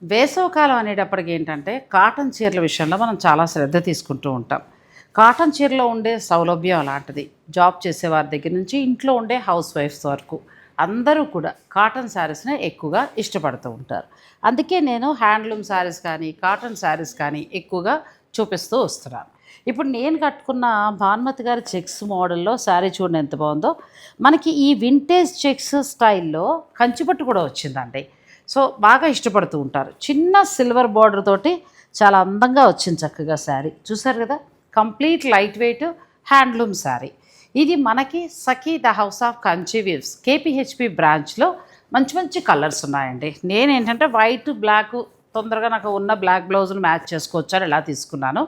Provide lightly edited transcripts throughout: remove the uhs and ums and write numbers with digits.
వేసవికాలం అనేటప్పటికి ఏంటంటే కాటన్ చీరల విషయంలో మనం చాలా శ్రద్ధ తీసుకుంటూ ఉంటాం. కాటన్ చీరలో ఉండే సౌలభ్యం అలాంటిది. జాబ్ చేసేవారి దగ్గర నుంచి ఇంట్లో ఉండే హౌస్ వైఫ్స్ వరకు అందరూ కూడా కాటన్ శారీస్‌నే ఎక్కువగా ఇష్టపడుతూ ఉంటారు. అందుకే నేను హ్యాండ్లూమ్ శారీస్ కానీ, కాటన్ శారీస్ కానీ ఎక్కువగా చూపిస్తూ వస్తున్నాను. ఇప్పుడు నేను కట్టుకున్న భానుమతి గారి చెక్స్ మోడల్‌లో శారీ చూడండి ఎంత బావుందో. మనకి ఈ వింటేజ్ చెక్స్ స్టైల్‌లో కంచిపట్టు కూడా వచ్చిందండి. సో బాగా ఇష్టపడుతూ ఉంటారు. చిన్న సిల్వర్ బార్డర్ తోటి చాలా అందంగా వచ్చింది చక్కగా శారీ. చూసారు కదా! Complete light weight handloom sari. ఇది మనకి Sakhi the house of Kanchi weaves KPHP బ్రాంచ్‌లో మంచి మంచి కలర్స్ ఉన్నాయండి. నేనేంటంటే వైట్, బ్లాక్ తొందరగా నాకు ఉన్న బ్లాక్ బ్లౌజ్‌ని మ్యాచ్ చేసుకోవచ్చని ఇలా తీసుకున్నాను.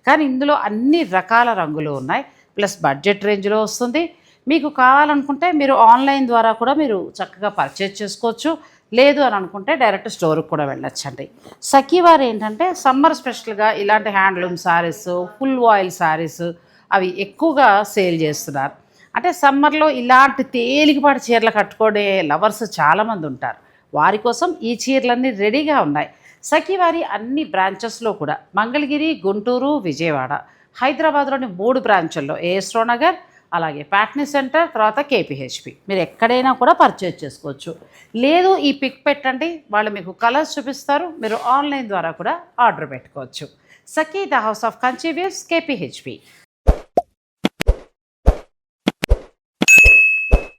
కానీ ఇందులో అన్ని రకాల రంగులు ఉన్నాయి. ప్లస్ బడ్జెట్ రేంజ్‌లో వస్తుంది. మీకు కావాలనుకుంటే మీరు ఆన్లైన్ ద్వారా కూడా మీరు చక్కగా పర్చేజ్ చేసుకోవచ్చు. లేదు అని అనుకుంటే డైరెక్ట్ స్టోర్కి కూడా వెళ్ళొచ్చండి. సఖీ వారు ఏంటంటే సమ్మర్ స్పెషల్గా ఇలాంటి handloom saris, full voile saris అవి ఎక్కువగా సేల్ చేస్తున్నారు. అంటే సమ్మర్లో ఇలాంటి తేలికపాటి చీరలు కట్టుకునే లవర్స్ చాలామంది ఉంటారు. వారి కోసం ఈ చీరలన్నీ రెడీగా ఉన్నాయి. సఖీ వారి అన్ని బ్రాంచెస్లో కూడా మంగళగిరి, గుంటూరు, విజయవాడ, హైదరాబాద్లోని 3 బ్రాంచుల్లో ఏఎస్రో నగర్, అలాగే ప్యాట్నీ సెంటర్, తర్వాత కేపీహెచ్పి మీరు ఎక్కడైనా కూడా పర్చేజ్ చేసుకోవచ్చు. లేదు ఈ పిక్ పెట్టండి, వాళ్ళు మీకు కలర్స్ చూపిస్తారు. మీరు ఆన్లైన్ ద్వారా కూడా ఆర్డర్ పెట్టుకోవచ్చు. Sakhi the house of Kanchi weaves కేపీహెచ్పి.